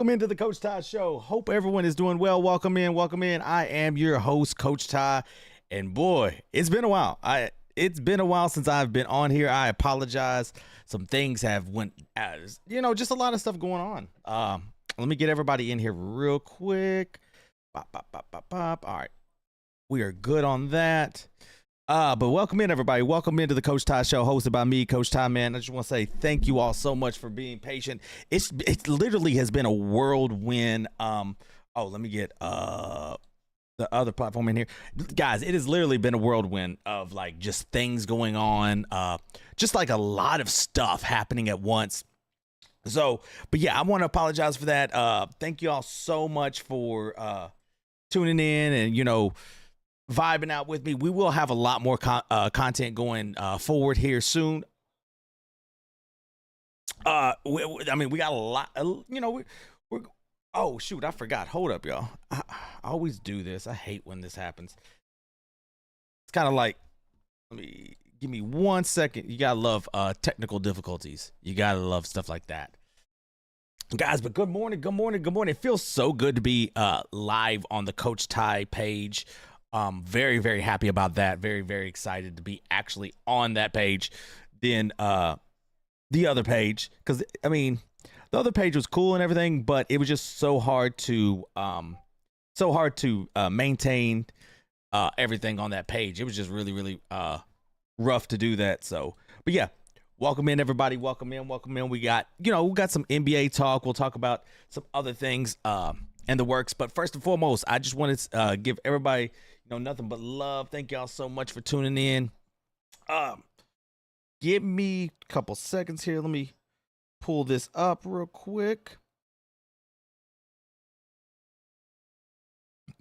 Welcome into the Coach Ty Show. Hope everyone is doing well. Welcome in, welcome in. I am your host, Coach Ty, and boy, it's been a while. It's been a while since I've been on here. I apologize. Some things have went, just a lot of stuff going on. Let me get everybody in here real quick. Bop, bop, bop, bop, bop. All right, we are good on that. But welcome in, everybody. Welcome into the Coach Ty Show, hosted by me, Coach Ty. Man, I just want to say thank you all so much for being patient. It literally has been a whirlwind. Let me get the other platform in here, guys. It has literally been a whirlwind of like just things going on, just like a lot of stuff happening at once. So, but yeah, I want to apologize for that. Thank you all so much for tuning in and vibing out with me. We will have a lot more content going forward here soon. We got a lot. We're oh shoot, I forgot. Hold up, y'all. I always do this. I hate when this happens. It's kind of like, give me 1 second. You gotta love technical difficulties. You gotta love stuff like that, guys. But good morning. It feels so good to be live on the Coach Ty page. Very, very happy about that. Very, very excited to be actually on that page than the other page. Because, the other page was cool and everything, but it was just so hard to maintain everything on that page. It was just really, really rough to do that. So, but yeah, welcome in, everybody. Welcome in. We got some NBA talk. We'll talk about some other things in the works. But first and foremost, I just wanted to give everybody nothing but love. Thank y'all so much for tuning in. Give me a couple seconds here. Let me pull this up real quick.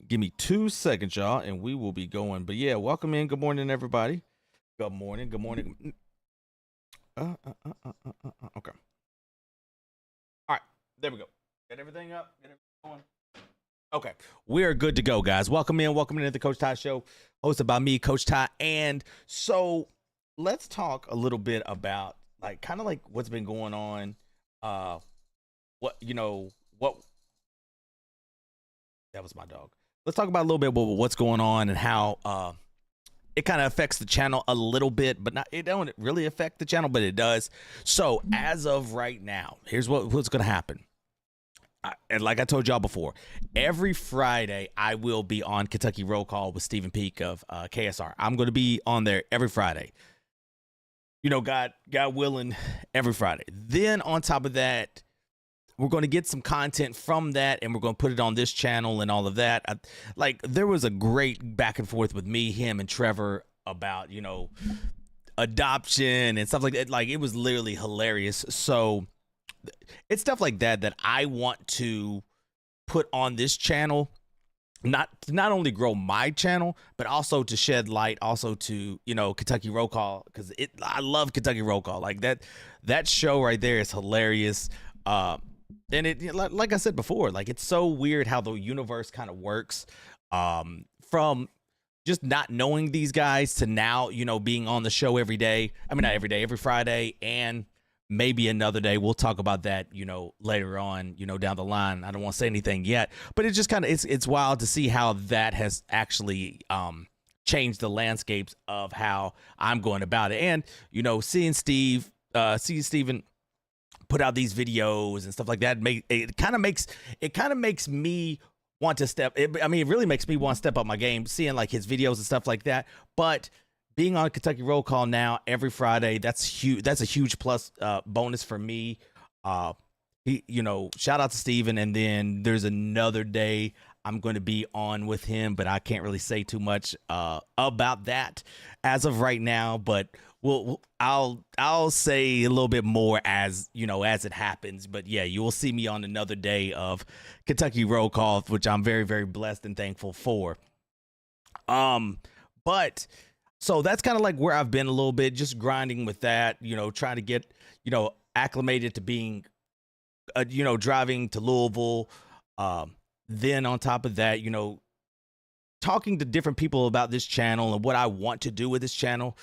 Give me 2 seconds, y'all, and we will be going. But yeah, welcome in. Good morning, everybody. Good morning. Okay. All right, there we go. Get everything up. Get everything going. Okay, we are good to go, guys. Welcome into the Coach Ty Show, hosted by me, Coach Ty. And so let's talk a little bit about kind of what's been going on. What that was my dog. Let's talk about a little bit about what's going on and how it kind of affects the channel a little bit, but it don't really affect the channel, but it does. So as of right now, here's what's going to happen. And like I told y'all before, every Friday I will be on Kentucky Roll Call with Stephen Peak of KSR. I'm going to be on there every Friday. God willing, every Friday. Then on top of that, we're going to get some content from that, and we're going to put it on this channel and all of that. There was a great back and forth with me, him, and Trevor about adoption and stuff like that. It was literally hilarious. So it's stuff like that I want to put on this channel, not only grow my channel, but also to shed light also to Kentucky Roll Call, because I love Kentucky Roll Call. That show right there is hilarious. And it, like I said before, it's so weird how the universe kind of works, from just not knowing these guys to now being on the show every day. Not every day, every Friday, and maybe another day. We'll talk about that, later on, down the line. I don't want to say anything yet, but it's just kind of, it's wild to see how that has actually changed the landscapes of how I'm going about it. And, seeing Steven put out these videos and stuff like that, it kind of makes me want to it really makes me want to step up my game, seeing his videos and stuff like that. But being on Kentucky Roll Call now every Friday, that's huge. That's a huge plus bonus for me. Shout out to Steven. And then there's another day I'm going to be on with him, but I can't really say too much about that as of right now. But I'll say a little bit more as it happens. But yeah, you will see me on another day of Kentucky Roll Call, which I'm very, very blessed and thankful for. But so that's kind of where I've been a little bit, just grinding with that, trying to get, acclimated to being, driving to Louisville. Then on top of that, talking to different people about this channel and what I want to do with this channel.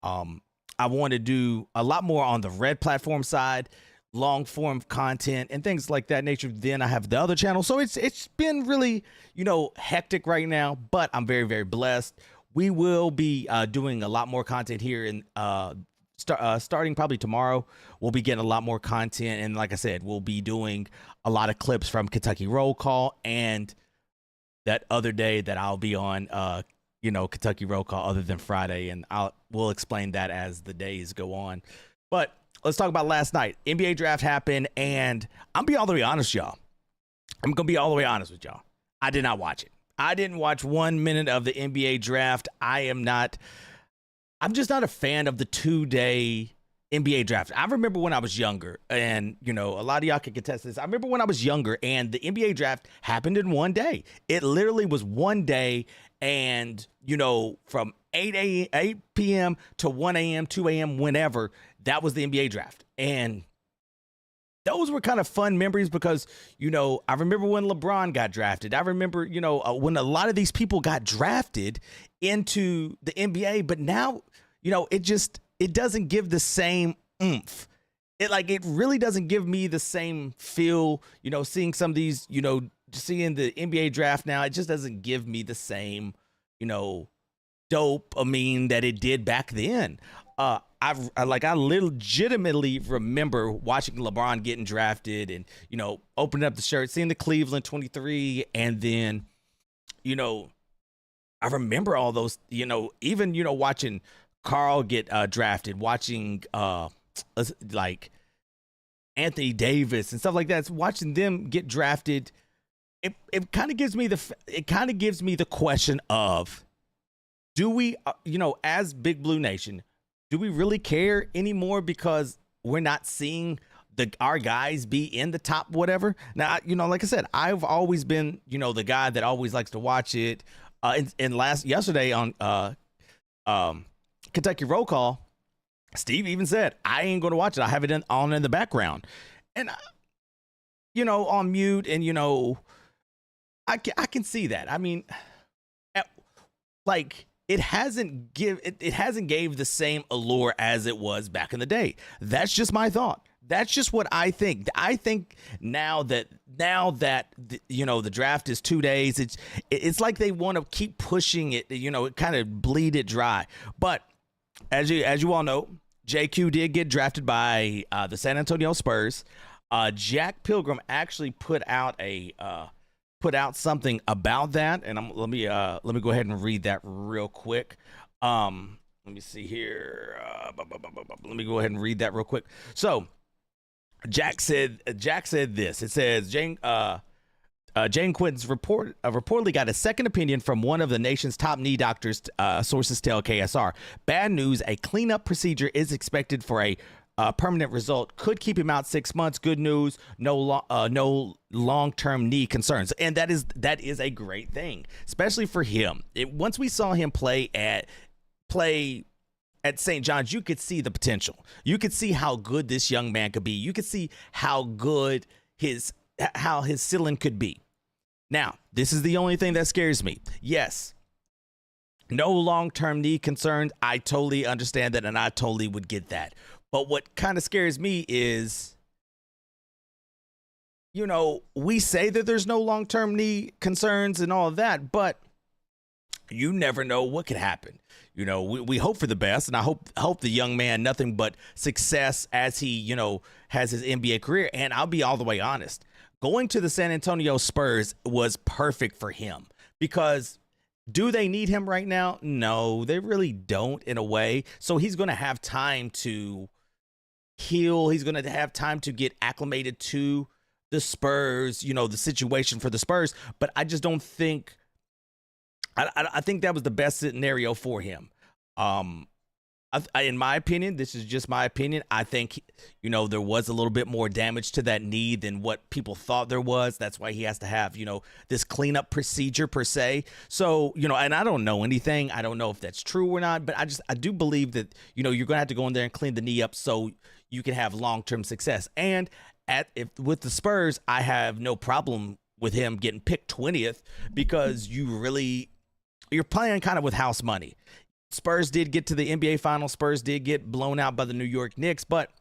I want to do a lot more on the red platform side, long form content and things like that nature. Then I have the other channel. So it's been really, hectic right now, but I'm very, very blessed. We will be doing a lot more content here in starting probably tomorrow. We'll be getting a lot more content. And like I said, we'll be doing a lot of clips from Kentucky Roll Call and that other day that I'll be on, Kentucky Roll Call other than Friday. And we'll explain that as the days go on. But let's talk about last night. NBA draft happened, and I'm be all the way honest, y'all. I'm going to be all the way honest with y'all. I did not watch it. I didn't watch 1 minute of the NBA draft. I'm just not a fan of the 2-day NBA draft. I remember when I was younger, and, a lot of y'all can contest this. I remember when I was younger, and the NBA draft happened in 1 day. It literally was 1 day, and, from 8 p.m. to 1 a.m., 2 a.m., whenever, that was the NBA draft. And those were kind of fun memories because, I remember when LeBron got drafted. I remember, when a lot of these people got drafted into the NBA, but now, it doesn't give the same oomph. It really doesn't give me the same feel, seeing some of these, seeing the NBA draft now, it just doesn't give me the same, dopamine that it did back then. I legitimately remember watching LeBron getting drafted and, opening up the shirt, seeing the Cleveland 23. And then, I remember all those, even, watching Carl get drafted, watching like Anthony Davis and stuff like that. Watching them get drafted, it kind of gives me the question of, do we, as Big Blue Nation, do we really care anymore because we're not seeing our guys be in the top whatever? Now, like I said, I've always been, the guy that always likes to watch it. And yesterday on Kentucky Roll Call, Steve even said, I ain't going to watch it. I have it on in the background. And, on mute. And, I can see that. I mean, it hasn't gave the same allure as it was back in the day. That's just my thought. That's just what I think. I think now that the draft is 2 days, it's like they want to keep pushing it, kind of bleed it dry. But as you all know, JQ did get drafted by the San Antonio Spurs. Jack Pilgrim actually put out something about that, and let me go ahead and read that real quick. Let me see here. Let me go ahead and read that real quick. So Jack said this. It says Jane Quinton's reportedly got a second opinion from one of the nation's top knee doctors. Sources tell KSR. Bad news: a cleanup procedure is expected for a permanent result. Could keep him out 6 months. Good news: no long-term knee concerns, and that is a great thing, especially for him. Once we saw him play at St. John's, you could see the potential. You could see how good this young man could be. You could see how good his ceiling could be. Now, this is the only thing that scares me. Yes, no long-term knee concerns. I totally understand that, and I totally would get that. But what kind of scares me is, we say that there's no long-term knee concerns and all of that, but you never know what could happen. We hope for the best, and I hope the young man nothing but success as he, has his NBA career. And I'll be all the way honest. Going to the San Antonio Spurs was perfect for him because do they need him right now? No, they really don't in a way. So he's going to have time to heal. He's going to have time to get acclimated to the Spurs, the situation for the Spurs. But I just don't think, I think that was the best scenario for him. In my opinion, this is just my opinion. I think, there was a little bit more damage to that knee than what people thought there was. That's why he has to have, this cleanup procedure per se. So, and I don't know anything. I don't know if that's true or not, but I do believe that, you're going to have to go in there and clean the knee up so you can have long-term success. And with the Spurs, I have no problem with him getting picked 20th because you're playing kind of with house money. Spurs did get to the NBA Finals. Spurs did get blown out by the New York Knicks, but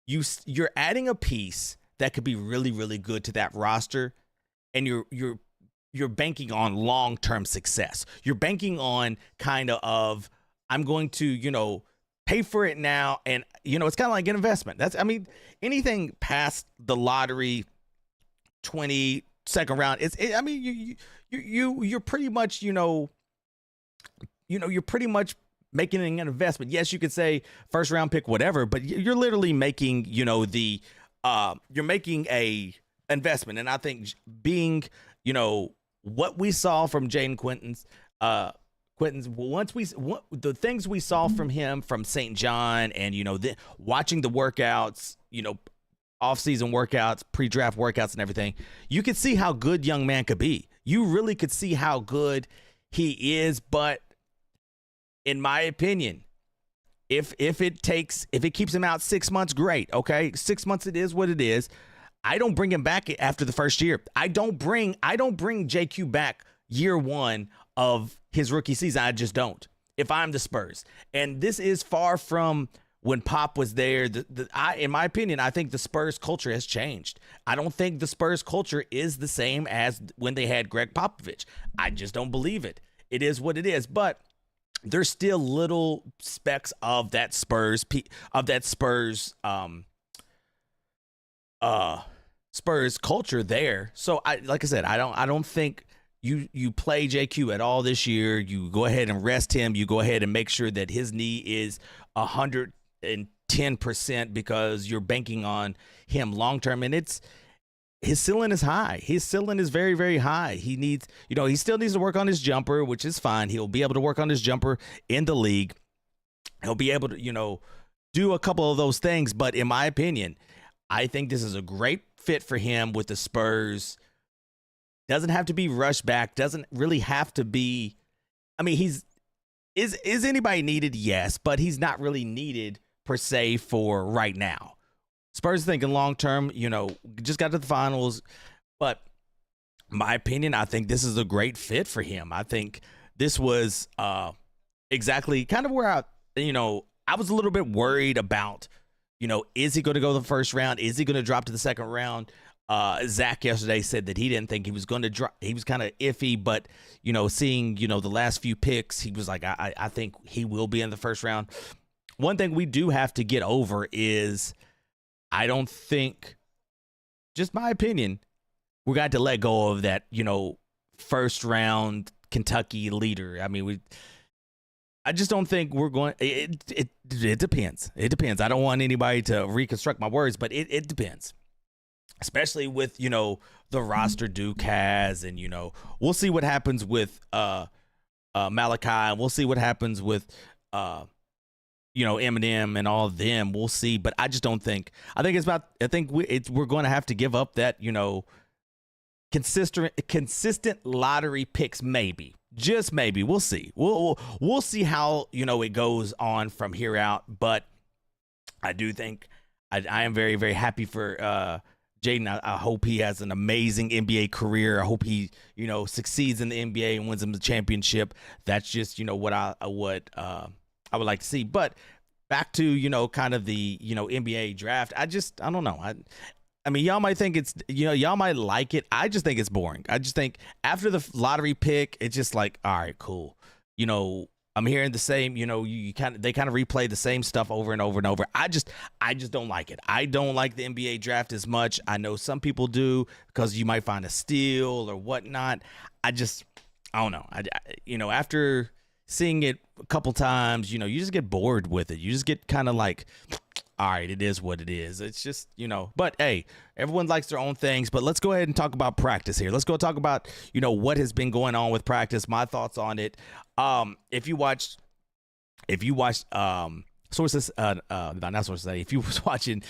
you're adding a piece that could be really, really good to that roster, and you're banking on long-term success. You're banking on kind of I'm going to, pay for it now, and it's kind of like an investment. Anything past the lottery 22nd round, you're pretty much, you're pretty much making an investment. Yes, you could say first round pick, whatever, but you're literally making, you're making a investment. And I think being, what we saw from Jaden Quentin's, the things we saw from him from St. John, and watching the workouts, off-season workouts, pre-draft workouts, and everything, you could see how good young man could be. You really could see how good he is. But in my opinion, if it keeps him out 6 months, great. Okay, 6 months, it is what it is. I don't bring him back after the first year. I don't bring JQ back year one of his rookie season. I just don't. If I'm the Spurs, and this is far from when Pop was there. In my opinion, I think the Spurs culture has changed. I don't think the Spurs culture is the same as when they had Greg Popovich. I just don't believe it. It is what it is. But there's still little specks of that Spurs Spurs culture there. So like I said, I don't think you play JQ at all this year. You go ahead and rest him. You go ahead and make sure that his knee is 110% because you're banking on him long term. And his ceiling is high. His ceiling is very, very high. He needs, he still needs to work on his jumper, which is fine. He'll be able to work on his jumper in the league. He'll be able to, do a couple of those things. But in my opinion, I think this is a great fit for him with the Spurs. Doesn't have to be rushed back. Doesn't really have to be. Is anybody needed? Yes, but he's not really needed per se for right now. Spurs thinking long term, just got to the finals. But my opinion, I think this is a great fit for him. I think this was exactly kind of where I was a little bit worried about, is he going to go the first round? Is he going to drop to the second round? Zach yesterday said that he didn't think he was going to drop. He was kind of iffy, but, seeing, the last few picks, he was like, I think he will be in the first round. One thing we do have to get over is I don't think, just my opinion, we got to let go of that, first round Kentucky leader. I just don't think we're going. It depends. It depends. I don't want anybody to reconstruct my words, but it depends, especially with the roster Duke has, and we'll see what happens with Malachi, and we'll see what happens with Eminem and all of them. We'll see, but I just don't think. I think we're going to have to give up that consistent lottery picks, maybe. Just maybe. We'll see. We'll see how it goes on from here out. But I do think I am very, very happy for Jaden. I hope he has an amazing NBA career. I hope he succeeds in the NBA and wins him the championship. That's just what I would like to see. But back to kind of the NBA draft. I don't know. Y'all might think it's, y'all might like it. I just think it's boring. I just think after the lottery pick, it's just like, all right, cool. I'm hearing the same, they kind of replay the same stuff over and over and over. I just don't like it. I don't like the NBA draft as much. I know some people do because you might find a steal or whatnot. I don't know. After seeing it a couple times, you just get bored with it. You just get kind of like, all right, it is what it is. It's just, but hey, everyone likes their own things. But let's go ahead and talk about practice here. Let's go talk about, what has been going on with practice, my thoughts on it. If you watched sources, not sources, if you was watching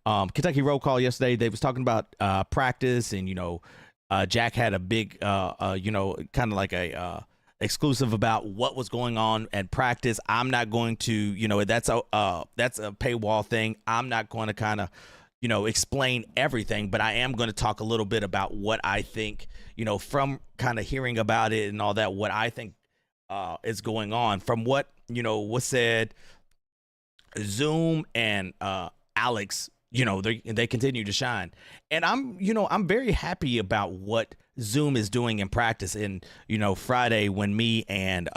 Kentucky Roll Call yesterday, they was talking about practice, and Jack had a big kind of like a exclusive about what was going on at practice. I'm not going to, that's a paywall thing. I'm not going to kind of, explain everything, but I am going to talk a little bit about what I think, from kind of hearing about it and all that, what I think is going on from what, was said. Zoom and Alex, they continue to shine. And I'm very happy about what Zoom is doing in practice. And Friday when me and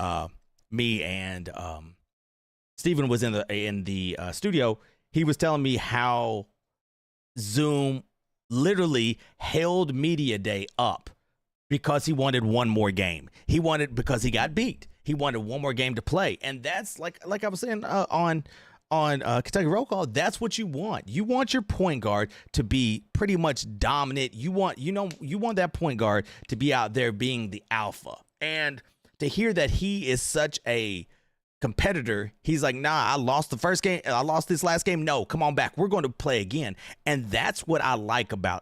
Steven was in the studio, he was telling me how Zoom literally held media day up because he wanted one more game. Because he got beat. He wanted one more game to play. And that's like I was saying on Kentucky Roll Call, that's what you want. You want your point guard to be pretty much dominant. You want that point guard to be out there being the alpha. And to hear that he is such a competitor, he's like, nah, I lost the first game. I lost this last game. No, come on back. We're going to play again. And that's what I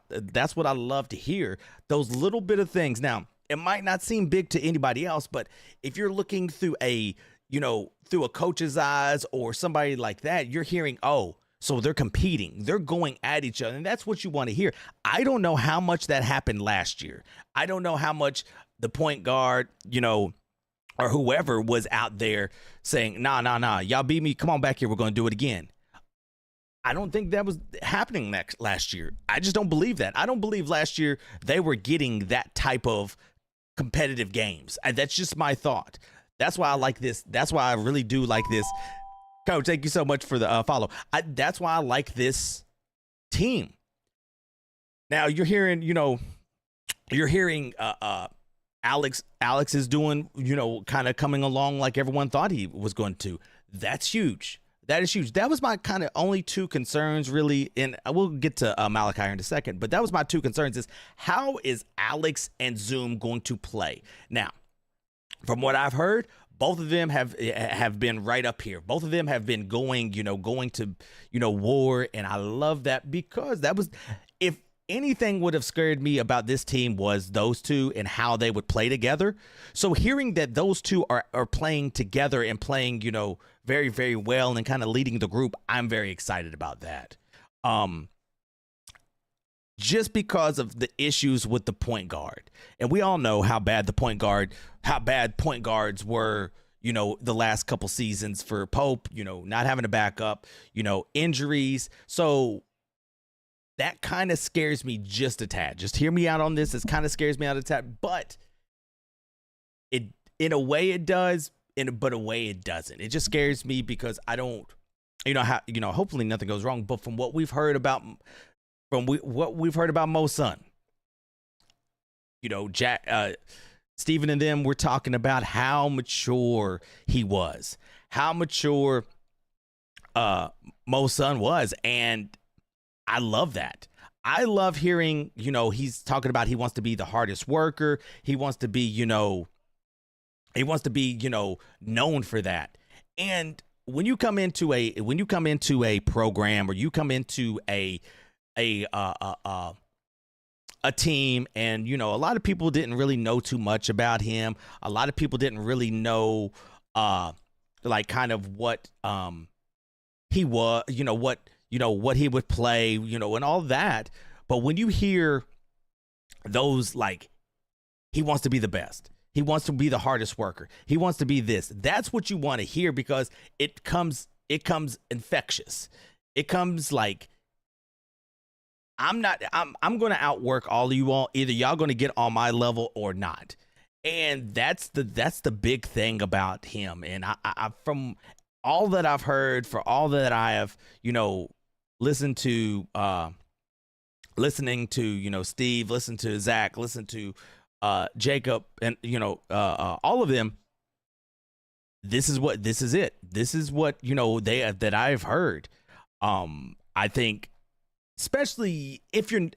that's what I love to hear. Those little bit of things. Now, it might not seem big to anybody else, but if you're looking through through a coach's eyes or somebody like that, you're hearing, oh, so they're competing. They're going at each other. And that's what you want to hear. I don't know how much that happened last year. I don't know how much the point guard, or whoever was out there saying, nah, y'all beat me. Come on back here. We're going to do it again. I don't think that was happening last year. I just don't believe that. I don't believe last year they were getting that type of competitive games. That's just my thought. That's why I like this. That's why I really do like this. Coach, thank you so much for the follow. That's why I like this team. Now you're hearing, Alex is doing, kind of coming along like everyone thought he was going to. That's huge. That is huge. That was my kind of only two concerns, really. And I will get to Malachi here in a second, but that was my two concerns: is how is Alex and Zoom going to play? Now, from what I've heard, both of them have been right up here. Both of them have been going to, war. And I love that, because that was, if anything would have scared me about this team, was those two and how they would play together. So hearing that those two are playing together and playing, very, very well and kind of leading the group, I'm very excited about that. Just because of the issues with the point guard. And we all know how bad point guards were, the last couple seasons for Pope, not having a backup, injuries. So that kind of scares me just a tad. Just hear me out on this. It kind of scares me out a tad, but in a way it does, but a way it doesn't. It just scares me because I don't, hopefully nothing goes wrong. But from what we've heard about, Mo's son, Jack, Steven and them were talking about how mature he was, how mature Mo's son was, and I love that. I love hearing, he's talking about he wants to be the hardest worker. He wants to be, known for that. And when you come into a program, or you come into a team, and a lot of people didn't really know too much about him. A lot of people didn't really know kind of what he was, what he would play, and all that. But when you hear those, he wants to be the best, he wants to be the hardest worker, he wants to be this, that's what you want to hear, because it comes infectious. It comes like, I'm going to outwork all of you all. Either y'all going to get on my level or not. And that's the big thing about him. And I from all that I've heard, for all that I have, listening to Steve, listen to Zach, listen to Jacob, and all of them, this is what that I've heard. I think, especially if you're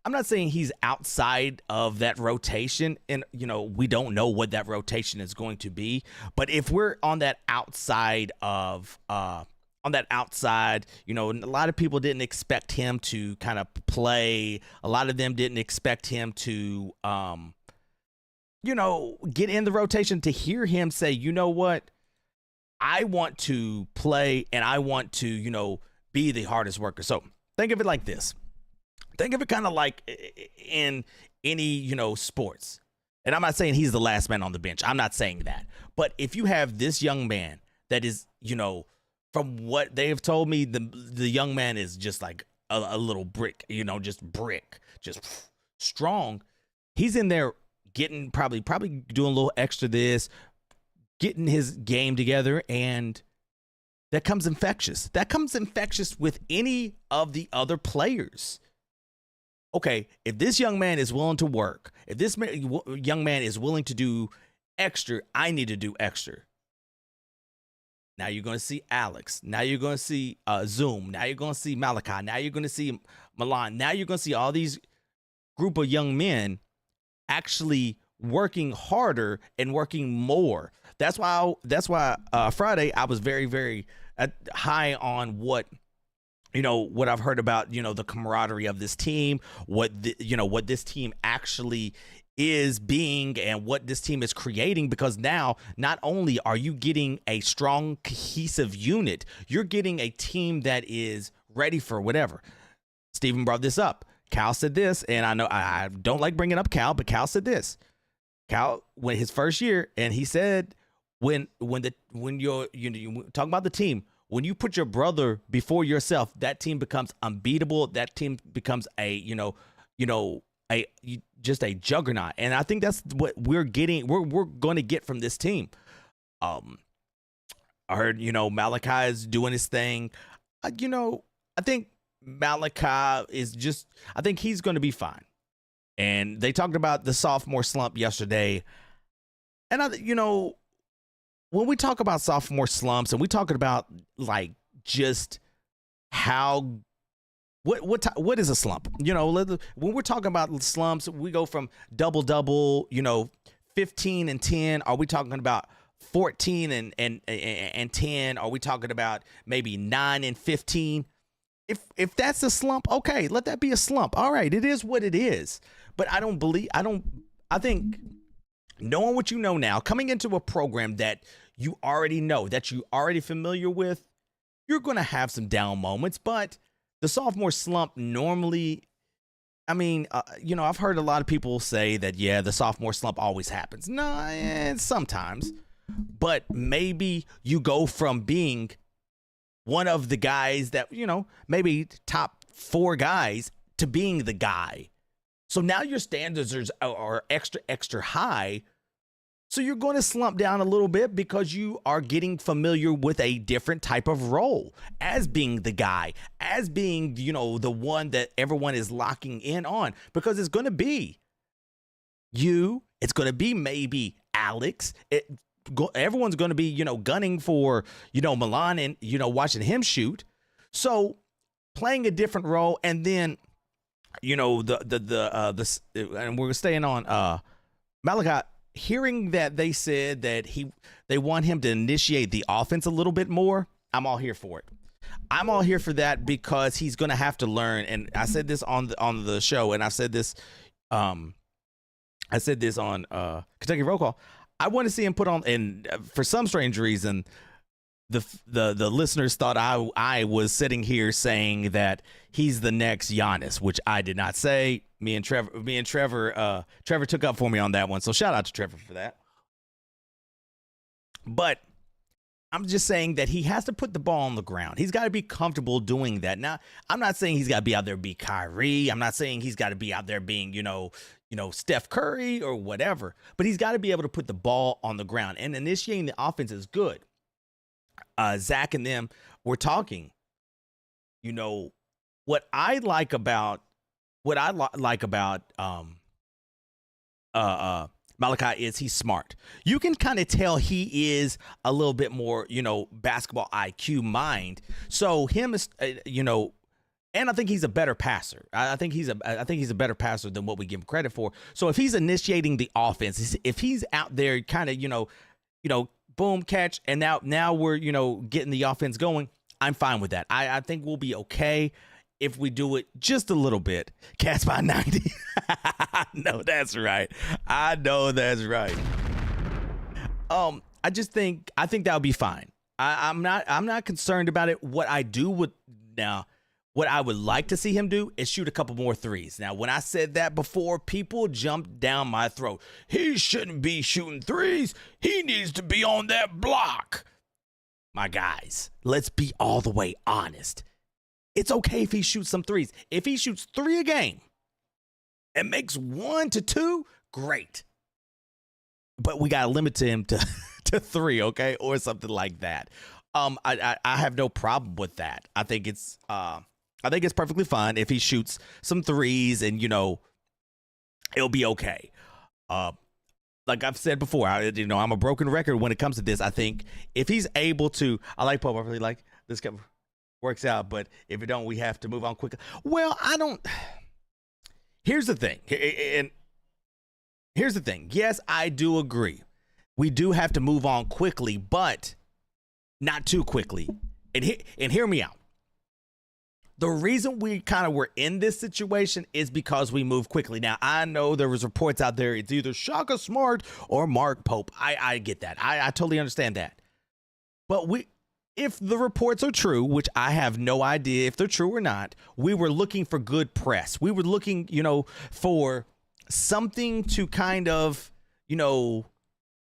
I'm not saying he's outside of that rotation, and we don't know what that rotation is going to be, but if we're on that outside of a lot of people didn't expect him to kind of play. A lot of them didn't expect him to get in the rotation. To hear him say, you know what, I want to play and I want to be the hardest worker. So think of it like this. Think of it kind of like in any, sports. And I'm not saying he's the last man on the bench. I'm not saying that. But if you have this young man that is, from what they have told me, the young man is just like a little brick, just brick, just strong. He's in there getting probably doing a little extra this, getting his game together, and that comes infectious. That comes infectious with any of the other players. Okay, if this young man is willing to work, if this young man is willing to do extra, I need to do extra. Now you're going to see Alex. Now you're going to see Zoom. Now you're going to see Malachi. Now you're going to see Milan. Now you're going to see all these group of young men actually working harder and working more. That's why Friday I was very, very high on what I've heard about, the camaraderie of this team, what this team actually is being and what this team is creating, because now not only are you getting a strong, cohesive unit, you're getting a team that is ready for whatever. Steven brought this up. Cal said this, and I know I don't like bringing up Cal, but Cal said this. Cal, when his first year, and he said when you're talking about the team, when you put your brother before yourself, that team becomes unbeatable. That team becomes just a juggernaut. And I think that's what we're getting. We're going to get from this team. I heard, Malachi is doing his thing. I think Malachi is I think he's going to be fine. And they talked about the sophomore slump yesterday. And when we talk about sophomore slumps and we talking about like just how what is a slump? When we're talking about slumps, we go from double, 15 and 10. Are we talking about 14 and 10? Are we talking about maybe 9 and 15? If that's a slump, okay, let that be a slump. All right, it is what it is. But I think knowing what you know now, coming into a program that you already know, that you already familiar with, you're going to have some down moments. But the sophomore slump normally, I've heard a lot of people say that, yeah, the sophomore slump always happens. No, sometimes. But maybe you go from being one of the guys that, maybe top 4 guys to being the guy. So now your standards are extra, extra high. So you're going to slump down a little bit because you are getting familiar with a different type of role as being the guy, as being, the one that everyone is locking in on, because it's going to be you. It's going to be maybe Alex. Everyone's going to be, gunning for, Milan and, watching him shoot. So playing a different role. And then, and we're staying on Malachi, hearing that they said that they want him to initiate the offense a little bit more. I'm all here for it. I'm all here for that because he's going to have to learn. And I said this on the show, and I said this on Kentucky Roll Call. I want to see him put on, and for some strange reason, the listeners thought I was sitting here saying that he's the next Giannis, which I did not say. Trevor took up for me on that one. So shout out to Trevor for that. But I'm just saying that he has to put the ball on the ground. He's got to be comfortable doing that. Now, I'm not saying he's got to be out there be Kyrie. I'm not saying he's got to be out there being, Steph Curry or whatever. But he's got to be able to put the ball on the ground. And initiating the offense is good. Zach and them were talking. What I like about Malachi is he's smart. You can kind of tell he is a little bit more, basketball IQ mind. So him is, and I think he's a better passer. I think he's a better passer than what we give him credit for. So if he's initiating the offense, if he's out there kind of, boom, catch, and now we're, getting the offense going, I'm fine with that. I think we'll be okay if we do it just a little bit. Cats by 90. I know that's right. I think that'll be fine. I'm not concerned about it. What I would like to see him do is shoot a couple more threes. Now, when I said that before, people jumped down my throat. He shouldn't be shooting threes. He needs to be on that block. my guys, let's be all the way honest. It's okay if he shoots some threes. If he shoots 3 a game and makes 1 to 2, great. But we got to limit him to 3, okay? Or something like that. I have no problem with that. I think it's perfectly fine if he shoots some threes and, it'll be okay. Like I've said before, I'm a broken record when it comes to this. I think if he's able to, I like Pope. I really like this guy works out, but if it don't, we have to move on quickly. Well, I don't. Here's the thing. And here's the thing. Yes, I do agree. We do have to move on quickly, but not too quickly. And hear me out. The reason we kind of were in this situation is because we moved quickly. Now, I know there was reports out there. It's either Shaka Smart or Mark Pope. I get that. I totally understand that. But if the reports are true, which I have no idea if they're true or not, we were looking for good press. We were looking, for something to kind of,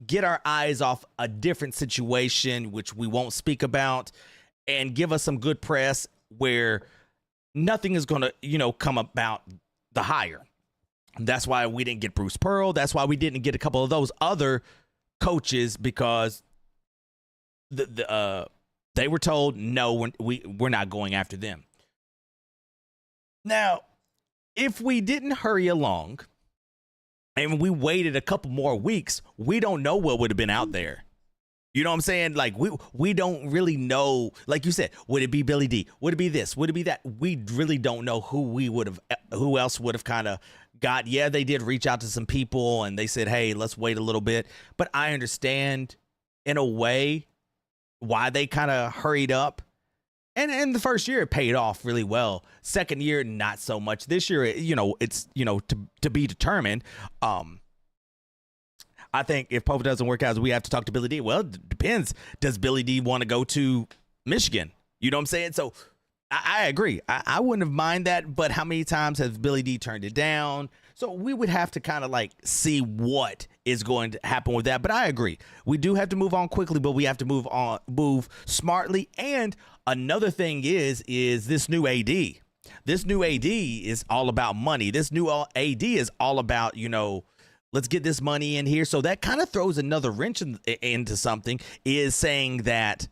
get our eyes off a different situation, which we won't speak about, and give us some good press where nothing is going to, come about the hire. That's why we didn't get Bruce Pearl. That's why we didn't get a couple of those other coaches, because they were told, no, we're not going after them. Now, if we didn't hurry along and we waited a couple more weeks, we don't know what would have been out there. You know what I'm saying? Like, we don't really know. Like you said, would it be Billy D? Would it be this? Would it be that? We really don't know who else would have kind of got. Yeah, they did reach out to some people and they said, hey, let's wait a little bit. But I understand in a way why they kind of hurried up. And in the first year, it paid off really well. Second year, not so much. This year, it's, to be determined. I think if Pope doesn't work out, we have to talk to Billy D. Well, it depends. Does Billy D want to go to Michigan? You know what I'm saying? So I agree. I wouldn't have mind that. But how many times has Billy D turned it down? So we would have to kind of see what is going to happen with that. But I agree. We do have to move on quickly, but we have to move smartly. And another thing is this new AD. This new AD is all about money. This new AD is all about, let's get this money in here. So that kind of throws another wrench into something, is saying that,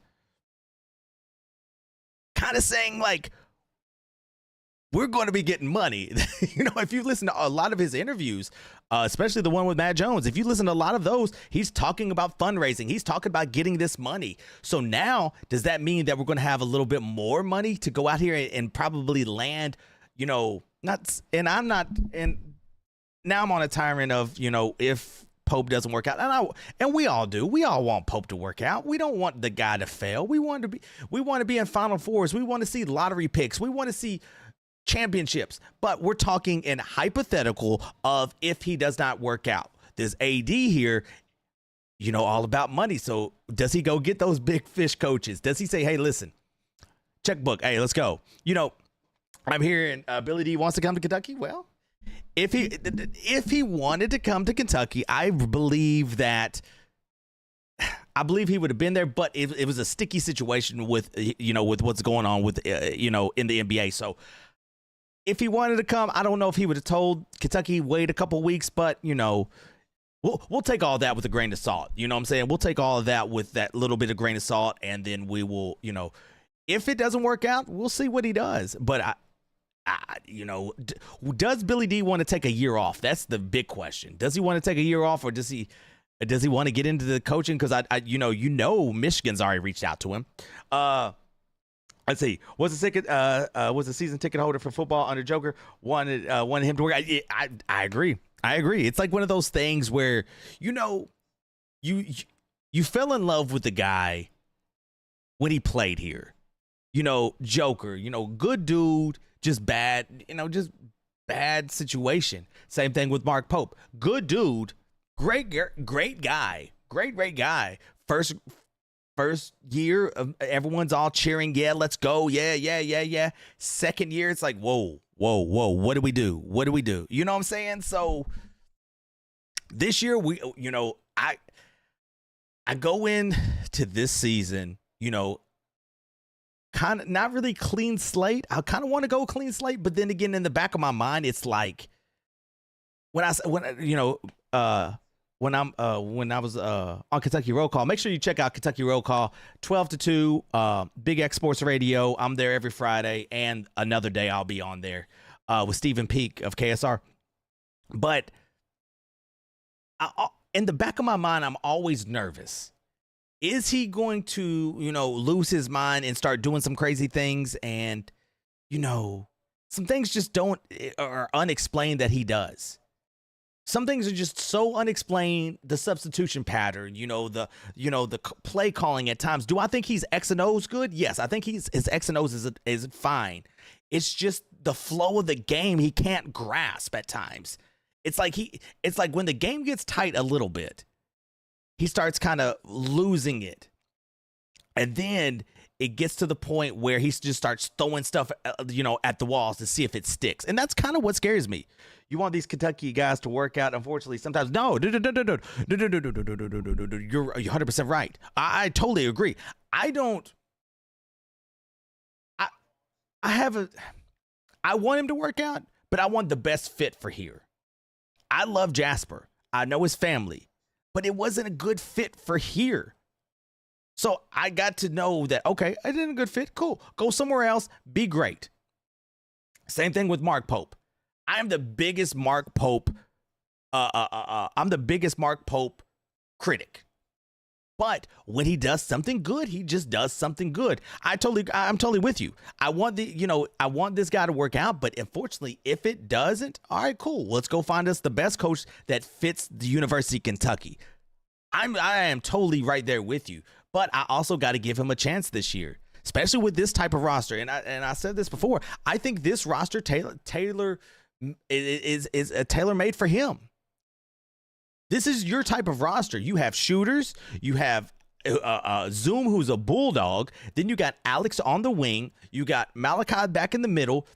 we're going to be getting money. If you listen to a lot of his interviews, especially the one with Matt Jones, if you listen to a lot of those, he's talking about fundraising. He's talking about getting this money. So now, does that mean that we're going to have a little bit more money to go out here and probably land, now I'm on a tyrant of, if Pope doesn't work out, and we all do. We all want Pope to work out. We don't want the guy to fail. We want to be in Final Fours. We want to see lottery picks. We want to see championships. But we're talking in hypothetical of if he does not work out. This AD here, all about money. So does he go get those big fish coaches? Does he say, hey, listen, checkbook, hey, let's go? I'm hearing Billy D wants to come to Kentucky. Well, if he wanted to come to Kentucky, I believe he would have been there, but it was a sticky situation with what's going on with in the NBA. So if he wanted to come, I don't know if he would have told Kentucky wait a couple weeks, but we'll take all that with a grain of salt. You know what I'm saying? We'll take all of that with that little bit of grain of salt, and then we will, if it doesn't work out, we'll see what he does. But does Billy D want to take a year off? That's the big question. Does he want to take a year off, or does he want to get into the coaching? Because Michigan's already reached out to him. Let's see. Was the season ticket holder for football under Joker wanted him to work? I agree. It's like one of those things where you fell in love with the guy when he played here. Joker. Good dude. Just bad, just bad situation. Same thing with Mark Pope. Good dude, great guy, great guy. First year, everyone's all cheering. Yeah, let's go. Yeah. Second year, it's like, whoa. What do we do? You know what I'm saying? So this year, I go into this season, you know, kind of not really clean slate. I kind of want to go clean slate, but then again, in the back of my mind, it's like when I was on Kentucky Roll Call. Make sure you check out Kentucky Roll Call 12 to 2, Big X Sports Radio. I'm there every Friday, and another day I'll be on there with Stephen Peak of KSR. But in the back of my mind, I'm always nervous. Is he going to, lose his mind and start doing some crazy things? And, some things just are unexplained that he does. Some things are just so unexplained. The substitution pattern, the play calling at times. Do I think he's X and O's good? Yes, I think his X and O's is fine. It's just the flow of the game he can't grasp at times. It's like when the game gets tight a little bit, he starts kind of losing it. And then it gets to the point where he just starts throwing stuff, at the walls to see if it sticks. And that's kind of what scares me. You want these Kentucky guys to work out. Unfortunately, sometimes, no. You're 100% right. I totally agree. I want him to work out, but I want the best fit for here. I love Jasper. I know his family, but it wasn't a good fit for here. So I got to know that, okay, I did a good fit. Cool. Go somewhere else. Be great. Same thing with Mark Pope. I am the biggest Mark Pope. I'm the biggest Mark Pope critic. But when he does something good, he just does something good. I'm totally with you. I want this guy to work out, but unfortunately, if it doesn't, all right, cool. Let's go find us the best coach that fits the University of Kentucky. I am totally right there with you, but I also got to give him a chance this year, especially with this type of roster. And I said this before. I think this roster tailor is a tailor-made for him. This is your type of roster. You have shooters. You have Zoom, who's a bulldog. Then you got Alex on the wing. You got Malachi back in the middle.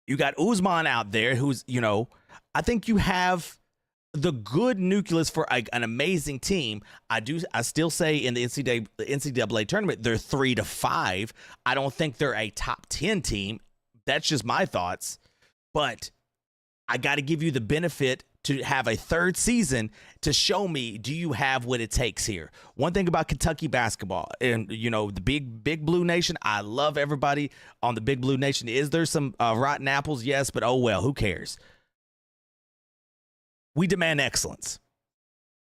You got Usman out there, who's, I think you have the good nucleus for an amazing team. I still say in the NCAA tournament, they're 3 to 5. I don't think they're a top 10 team. That's just my thoughts. But I got to give you the benefit to have a third season to show me, do you have what it takes here? One thing about Kentucky basketball and, the big Blue Nation, I love everybody on the Big Blue Nation. Is there some rotten apples? Yes, but oh well, who cares? We demand excellence.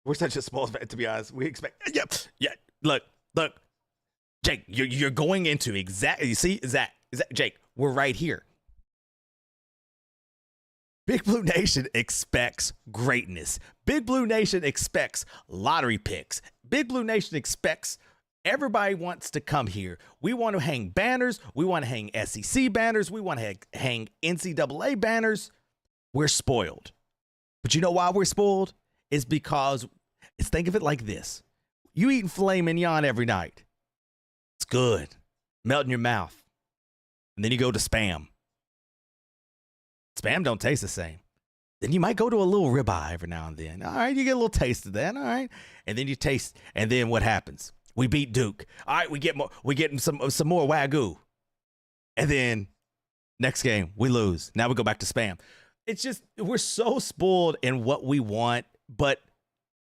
We're such a small, to be honest. We expect, yeah. Look, Jake, you're going into exactly. You see, Zach, Jake, we're right here. Big Blue Nation expects greatness. Big Blue Nation expects lottery picks. Big Blue Nation expects everybody wants to come here. We want to hang banners. We want to hang SEC banners. We want to hang NCAA banners. We're spoiled. But you know why we're spoiled? It's because, think of it like this. You eating filet mignon every night. It's good. Melt in your mouth. And then you go to Spam. Spam don't taste the same. Then you might go to a little ribeye every now and then. All right, you get a little taste of that. All right. And then you taste, and then what happens? We beat Duke. All right, we get some more Wagyu. And then next game, we lose. Now we go back to Spam. It's just, we're so spoiled in what we want, but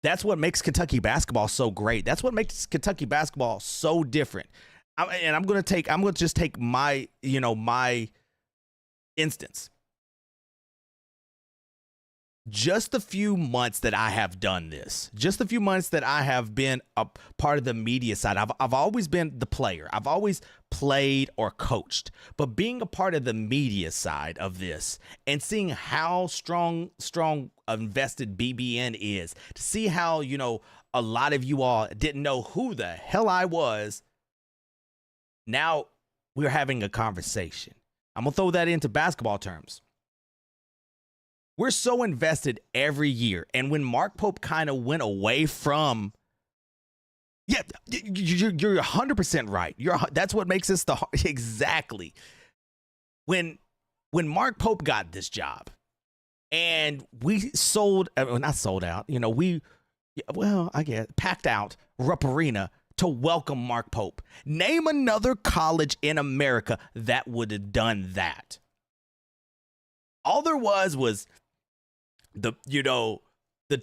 that's what makes Kentucky basketball so great. That's what makes Kentucky basketball so different. I'm going to just take my instance. Just a few months that I have done this, just a few months that I have been a part of the media side. I've always been the player. I've always played or coached, but being a part of the media side of this and seeing how strong invested BBN is, to see how, a lot of you all didn't know who the hell I was. Now we're having a conversation. I'm going to throw that into basketball terms. We're so invested every year. And when Mark Pope kind of went away from, you're 100% right. That's what makes us exactly. When Mark Pope got this job and we packed out Rupp Arena to welcome Mark Pope. Name another college in America that would have done that. All there was the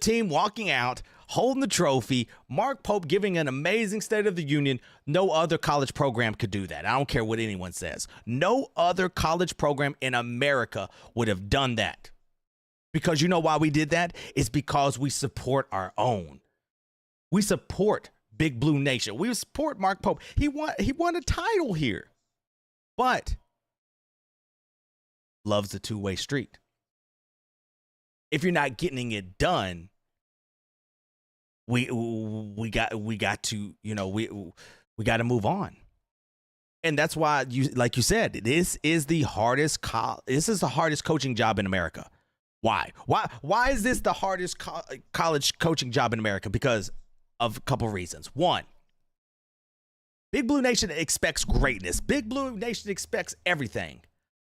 team walking out, holding the trophy, Mark Pope giving an amazing State of the Union. No other college program could do that. I don't care what anyone says. No other college program in America would have done that. Because you know why we did that? It's because we support our own. We support Big Blue Nation. We support Mark Pope. He won a title here. But love's a two-way street. If you're not getting it done, we got to, we got to move on. And that's why like you said, this is the hardest coaching job in America. Why is this the hardest college coaching job in America? Because of a couple reasons. One, Big Blue Nation expects greatness. Big Blue Nation expects everything.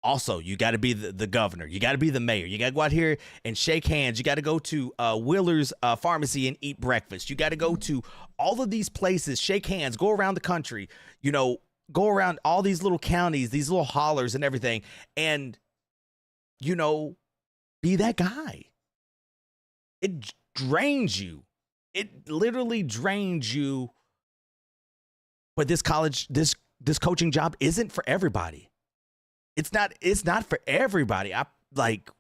Also, you got to be the governor. You got to be the mayor. You got to go out here and shake hands. You got to go to Wheeler's Pharmacy and eat breakfast. You got to go to all of these places, shake hands, go around the country, go around all these little counties, these little hollers and everything, and, be that guy. It drains you. It literally drains you. But this this coaching job isn't for everybody. It's not for everybody.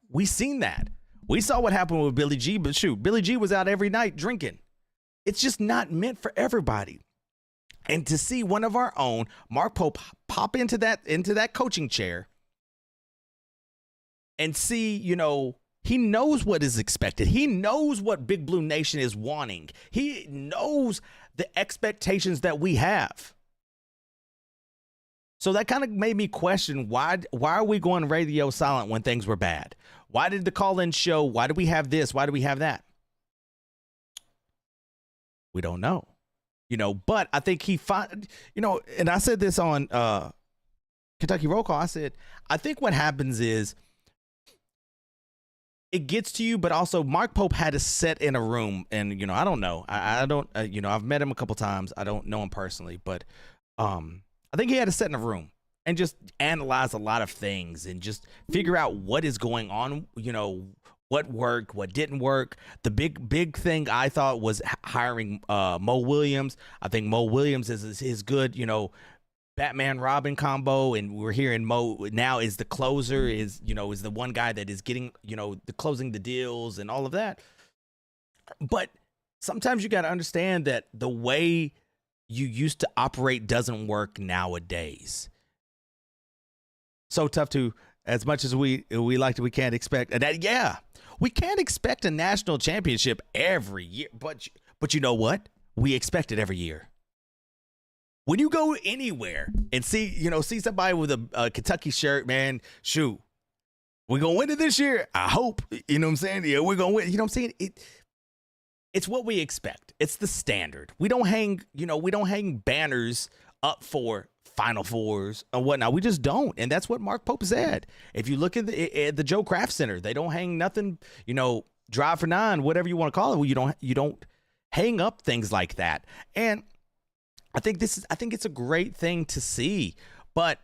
We seen that. We saw what happened with Billy G, but shoot, Billy G was out every night drinking. It's just not meant for everybody. And to see one of our own, Mark Pope, pop into that coaching chair and see, he knows what is expected. He knows what Big Blue Nation is wanting. He knows the expectations that we have. So that kind of made me question, why are we going radio silent when things were bad? Why did the call-in show? Why do we have this? Why do we have that? We don't know. But I think and I said this on Kentucky Roll Call. I said, I think what happens is it gets to you, but also Mark Pope had to sit in a room, and I don't know. I don't. I've met him a couple times. I don't know him personally, but I think he had to sit in a room and just analyze a lot of things and just figure out what is going on. What worked, what didn't work. The big thing I thought was hiring Mo Williams. I think Mo Williams is his good, Batman Robin combo, and we're hearing Mo now is the closer, is the one guy that is getting, the closing the deals and all of that. But sometimes you got to understand that the way you used to operate doesn't work nowadays. So tough to, as much as we can't expect that. Yeah, we can't expect a national championship every year, but you know what? We expect it every year. When you go anywhere and see somebody with a Kentucky shirt, man, shoot, we're going to win it this year. I hope, you know what I'm saying? Yeah, we're going to win. You know what I'm saying? It's what we expect. It's the standard. We don't hang banners up for Final Fours or whatnot. We just don't. And that's what Mark Pope said. If you look at the Joe Kraft Center, they don't hang nothing, Drive for 9, whatever you want to call it. Well, you don't hang up things like that. And I think it's a great thing to see. But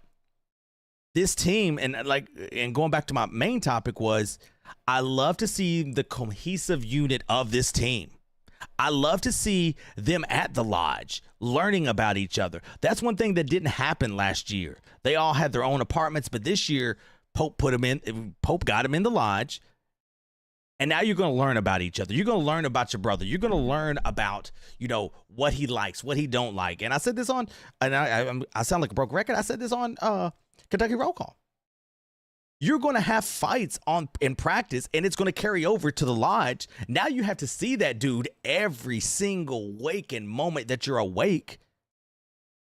this team, and going back to my main topic, was I love to see the cohesive unit of this team. I love to see them at the lodge learning about each other. That's one thing that didn't happen last year. They all had their own apartments, but this year Pope got them in the lodge. And now you're going to learn about each other. You're going to learn about your brother. You're going to learn about, what he likes, what he don't like. And I said this on, and I sound like a broke record. I said this on Kentucky Roll Call. You're going to have fights in practice, and it's going to carry over to the lodge. Now you have to see that dude every single waking moment that you're awake.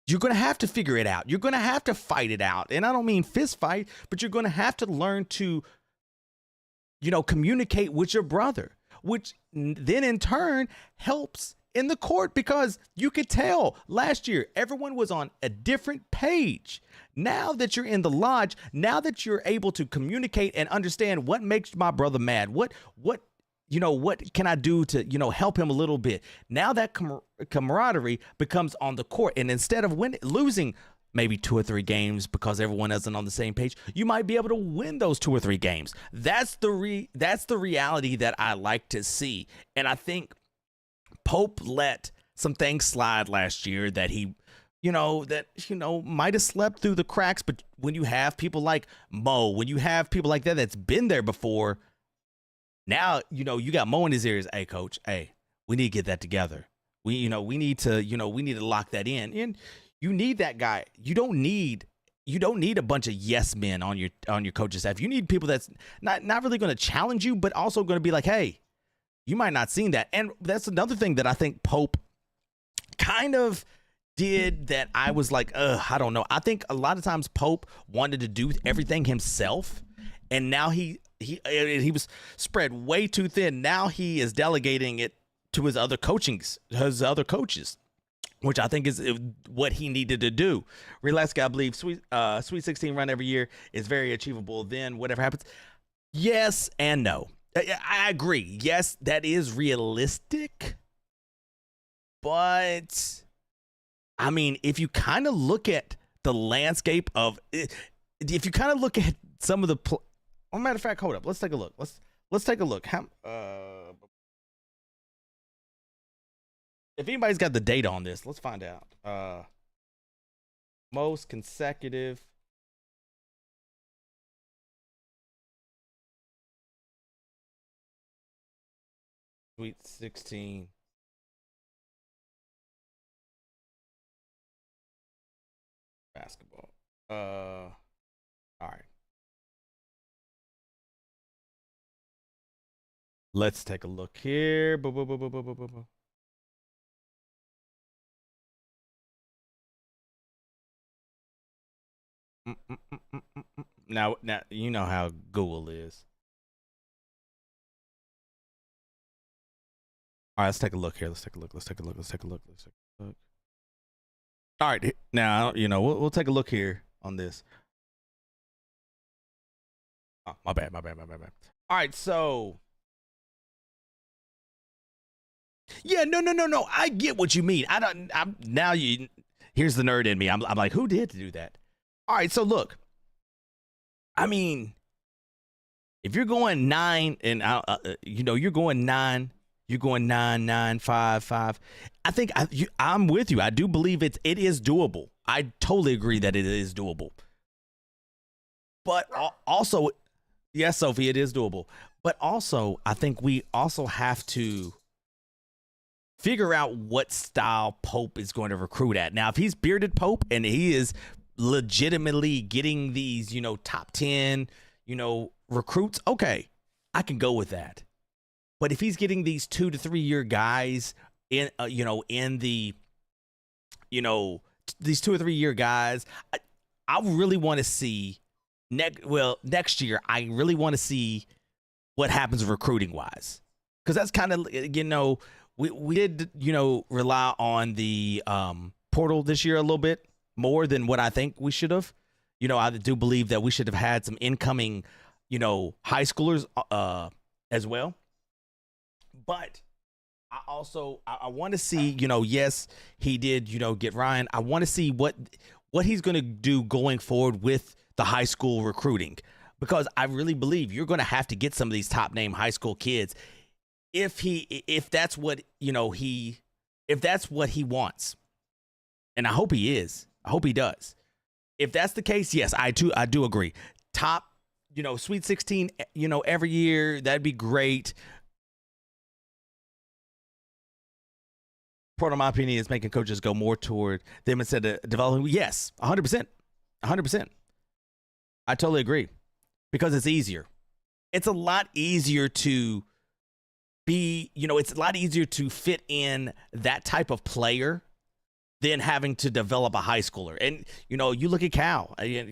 You're going to have to figure it out. You're going to have to fight it out. And I don't mean fist fight, but you're going to have to learn to, communicate with your brother, which then in turn helps in the court, because you could tell last year everyone was on a different page. Now that you're in the lodge, now that you're able to communicate and understand what makes my brother mad, what what can I do to, help him a little bit? Now that camaraderie becomes on the court. And instead of losing maybe 2 or 3 games because everyone isn't on the same page, you might be able to win those 2 or 3 games. That's the reality that I like to see. And I think Pope let some things slide last year that he, might have slept through the cracks. But when you have people like Mo, when you have people like that's been there before, now, you got Mo in his ears. Hey, coach, hey, we need to get that together. We need to lock that in. And you need that guy. You don't need a bunch of yes men on your coaching staff. You need people that's not really going to challenge you, but also going to be like, hey, you might not seen that. And that's another thing that I think Pope kind of did that I was like, I don't know. I think a lot of times Pope wanted to do everything himself, and now he was spread way too thin. Now he is delegating it to his other coaches, which I think is what he needed to do. Realistically, I believe Sweet 16 run every year is very achievable. Then whatever happens, yes and no. I agree. Yes, that is realistic, but I mean, if you kind of look at the landscape of, if you kind of look at some of the, matter of fact, hold up, let's take a look. Let's take a look. If anybody's got the data on this, let's find out. Most consecutive. Sweet 16. Basketball. All right. Let's take a look here. Now, you know how Google is. All right, let's take a look here. Let's take a look. All right, now we'll take a look here on this. Oh, my bad. All right, so yeah, no. I get what you mean. Here's the nerd in me. I'm like, who did do that? All right, so look. I mean, if you're going 9 and you're going 9. You're going 9, 9, 5, 5. I think I'm with you. I do believe it is doable. I totally agree that it is doable. But also, yes, Sophie, it is doable. But also, I think we also have to figure out what style Pope is going to recruit at. Now, if he's bearded Pope and he is legitimately getting these, top 10, recruits, okay, I can go with that. But if he's getting these 2 to 3 year guys in the these 2 or 3 year guys, I really want to see next year. I really want to see what happens recruiting wise, because that's kind of we did rely on the portal this year a little bit more than what I think we should have. I do believe that we should have had some incoming high schoolers as well. But I want to see, yes, he did, get Ryan. I want to see what he's going to do going forward with the high school recruiting, because I really believe you're going to have to get some of these top name high school kids if that's what if that's what he wants. And I hope he is. I hope he does. If that's the case, yes, I do agree. Top, Sweet 16, every year, that'd be great. Part of my opinion is making coaches go more toward them instead of developing. Yes, 100%. 100%. I totally agree, because it's easier. It's a lot easier to be, it's a lot easier to fit in that type of player than having to develop a high schooler. And, you look at Cal, I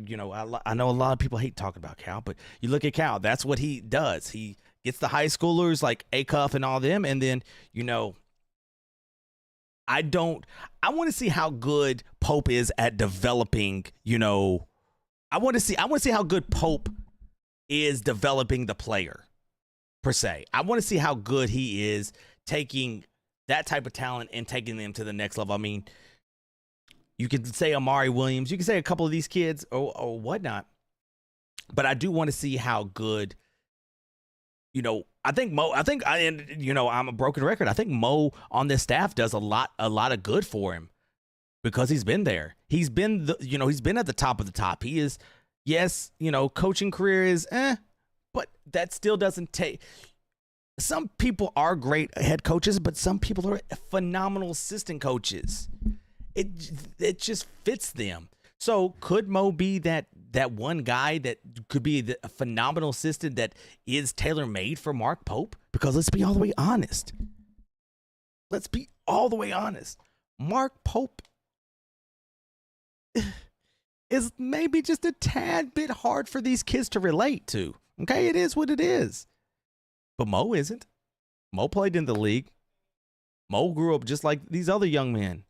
know a lot of people hate talking about Cal, but you look at Cal, that's what he does. He gets the high schoolers like Acuff and all them. And then, I want to see how good Pope is at developing, I want to see how good Pope is developing the player. per se. I want to see how good he is taking that type of talent and taking them to the next level. I mean, you could say Amari Williams, you could say a couple of these kids or whatnot, but I do want to see how good, I think Mo, I'm a broken record. I think Mo on this staff does a lot of good for him because he's been there. He's been he's been at the top of the top. He is, yes, coaching career is but that still doesn't take. Some people are great head coaches, but some people are phenomenal assistant coaches. It just fits them. So could Mo be that one guy that could be a phenomenal assistant that is tailor-made for Mark Pope? Because let's be all the way honest. Mark Pope is maybe just a tad bit hard for these kids to relate to. Okay, it is what it is. But Mo isn't. Mo played in the league. Mo grew up just like these other young men.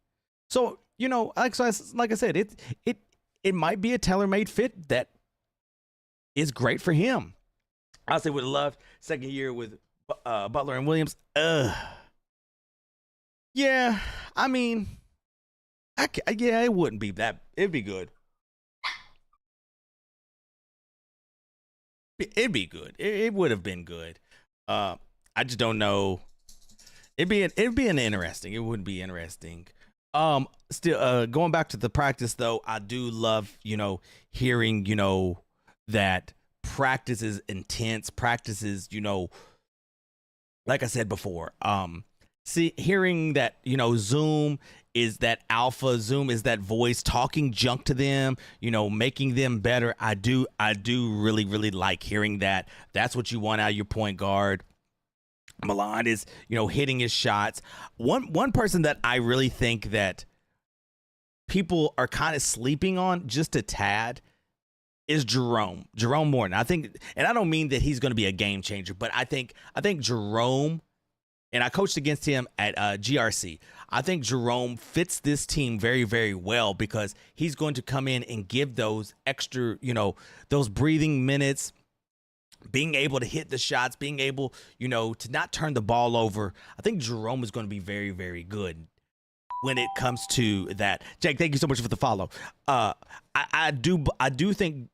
So, like I said, it might be a tailor-made fit that is great for him. I say would have loved second year with Butler and Williams. Yeah, I mean, it wouldn't be that. It'd be good. It'd be good. It would have been good. I just don't know. It'd be an interesting. It wouldn't be interesting. Still, going back to the practice though, I do love, hearing, that practice is intense. Practice is, like I said before, hearing that, Zoom is that alpha, Zoom is that voice talking junk to them, making them better. I do really, really like hearing that. That's what you want out of your point guard. Milan is, hitting his shots. One person that I really think that people are kind of sleeping on just a tad is Jerome Morton. I think, and I don't mean that he's going to be a game changer, but I think Jerome, and I coached against him at GRC. I think Jerome fits this team very, very well because he's going to come in and give those extra, those breathing minutes, being able to hit the shots, being able, to not turn the ball over. I think Jerome is going to be very, very good when it comes to that. Jake, thank you so much for the follow. I do think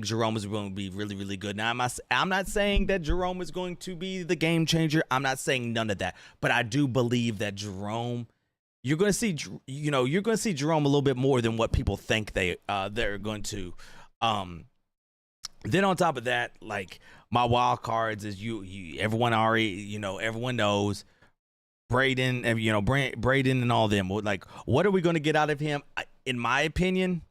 Jerome is going to be really, really good. Now, I'm not saying that Jerome is going to be the game changer. I'm not saying none of that, but I do believe that Jerome, you're going to see Jerome a little bit more than what people think they're going to. Then on top of that, like my wild cards is everyone already, everyone knows Braden, Braden and all them. Like, what are we going to get out of him? In my opinion,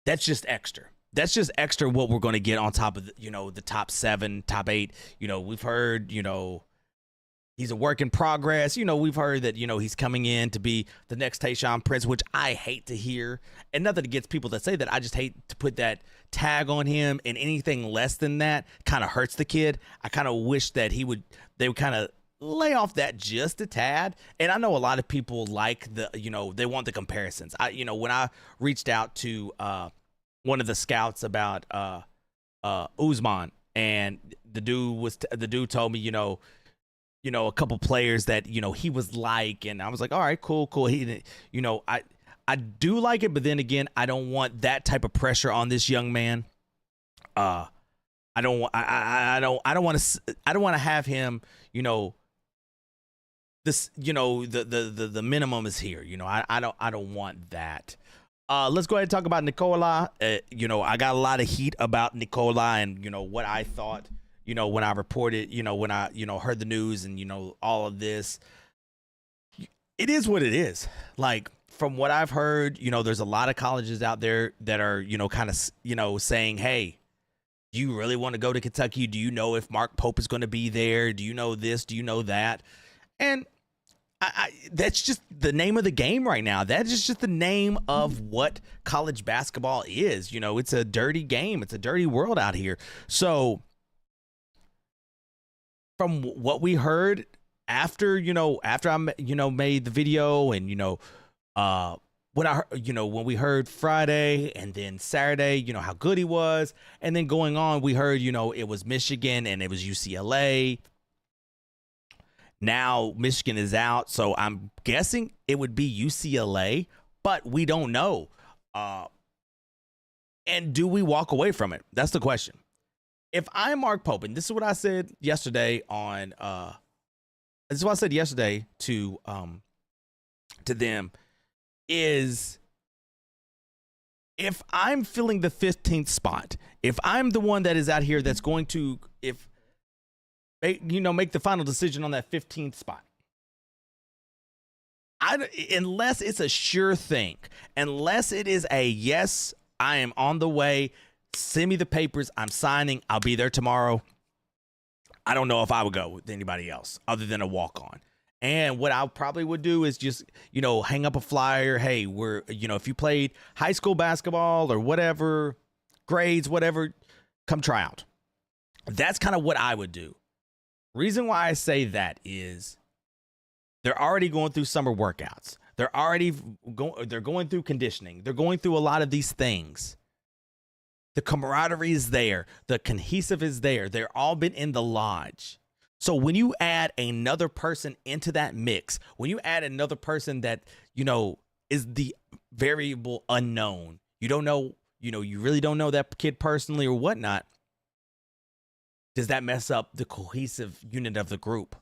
that's just extra. That's just extra what we're going to get on top of, the top 7, top 8. We've heard, he's a work in progress. We've heard that, he's coming in to be the next Tayshaun Prince, which I hate to hear. And nothing against people that say that. I just hate to put that tag on him, and anything less than that kind of hurts the kid. I kind of wish that they would kind of lay off that just a tad. And I know a lot of people like they want the comparisons. When I reached out to one of the scouts about Usman, and the dude told me, a couple players that, he was like, and I was like, all right, cool. I do like it, but then again, I don't want that type of pressure on this young man. I don't want to have him, this, the minimum is here. I don't want that. Let's go ahead and talk about Nikola. I got a lot of heat about Nikola and, what I thought, when I reported, when I, heard the news and, all of this. It is what it is. Like, from what I've heard, there's a lot of colleges out there that are, kind of, saying, hey, do you really want to go to Kentucky? Do you know if Mark Pope is going to be there? Do you know this? Do you know that? And that's just the name of the game right now. That is just the name of what college basketball is. It's a dirty game. It's a dirty world out here. So from what we heard after I, made the video and, when I, when we heard Friday and then Saturday, how good he was. And then going on, we heard, it was Michigan and it was UCLA. Now Michigan is out. So I'm guessing it would be UCLA, but we don't know. And do we walk away from it? That's the question. If I'm Mark Pope, and this is what I said yesterday to them, is if I'm filling the 15th spot, if I'm the one that is out here that's going to, make the final decision on that 15th spot, unless it's a sure thing, unless it is a yes, I am on the way, send me the papers, I'm signing, I'll be there tomorrow, I don't know if I would go with anybody else other than a walk-on. And what I probably would do is just, hang up a flyer. Hey, if you played high school basketball or whatever, grades, whatever, come try out. That's kind of what I would do. Reason why I say that is they're already going through summer workouts. They're going through conditioning. They're going through a lot of these things. The camaraderie is there. The cohesive is there. They're all been in the lodge. So when you add another person into that mix, when you add another person that, is the variable unknown, you don't know, you really don't know that kid personally or whatnot, does that mess up the cohesive unit of the group?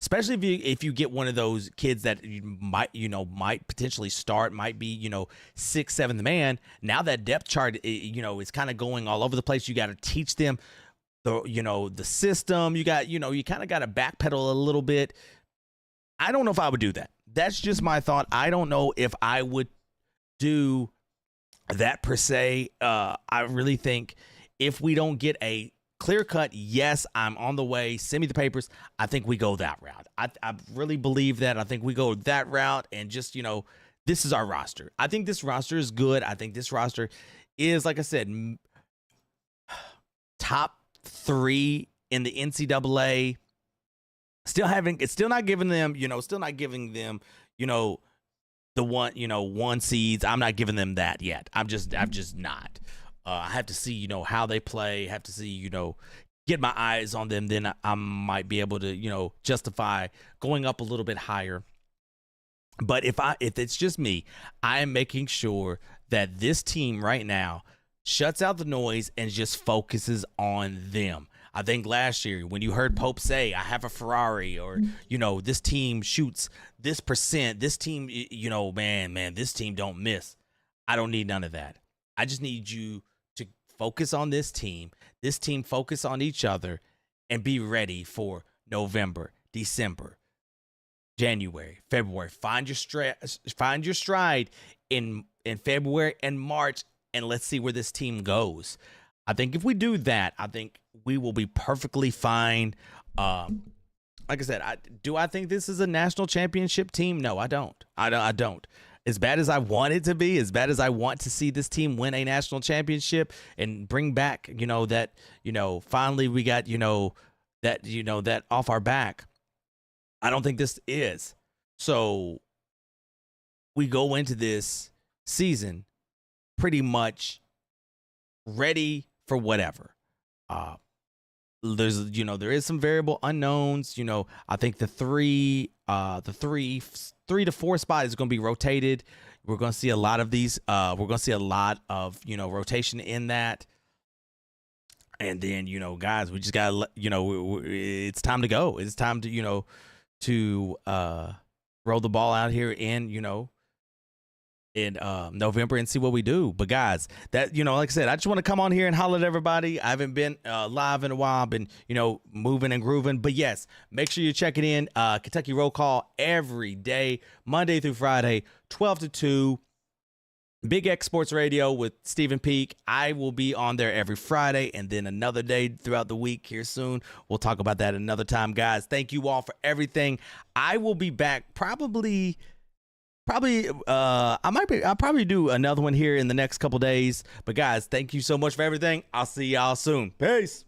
Especially if you get one of those kids that might potentially start, might be, 6th, 7th man. Now that depth chart, is kind of going all over the place. You got to teach them the system. You got, you kind of got to backpedal a little bit. I don't know if I would do that. That's just my thought. I don't know if I would do that per se. I really think if we don't get a clear cut, yes, I'm on the way, send me the papers, I think we go that route. I really believe that. I think we go that route and just, this is our roster. I think this roster is good. I think this roster is, like I said, top 3 in the NCAA. It's still not giving them, the one seeds. I'm not giving them that yet. I'm just not. I have to see, how they play, have to see, get my eyes on them. Then I might be able to, justify going up a little bit higher. But if it's just me, I am making sure that this team right now shuts out the noise and just focuses on them. I think last year when you heard Pope say, I have a Ferrari, or, this team shoots this percent, this team, man, this team don't miss. I don't need none of that. I just need you to focus on this team focus on each other, and be ready for November, December, January, February. Find your stride in February and March, and let's see where this team goes. I think if we do that, I think we will be perfectly fine. Like I said, do I think this is a national championship team? No, I don't. I don't. As bad as I want it to be, as bad as I want to see this team win a national championship and bring back, that, finally we got, that off our back. I don't think this is. So we go into this season pretty much ready for whatever. There is some variable unknowns. I think the 3 to 4 spot is going to be rotated. We're going to see a lot of these. We're going to see a lot of, rotation in that. And then, guys, we just got to, it's time to go. It's time to roll the ball out here in November and see what we do. But guys, that, like I said, I just want to come on here and holler at everybody. I haven't been live in a while. I've been, moving and grooving. But yes, make sure you're checking in Kentucky Roll Call every day, Monday through Friday, 12 to 2. Big X Sports Radio with Stephen Peak. I will be on there every Friday, and then another day throughout the week here soon. We'll talk about that another time, guys. Thank you all for everything. I will be back probably I'll probably do another one here in the next couple days. But guys, thank you so much for everything. I'll see y'all soon. Peace.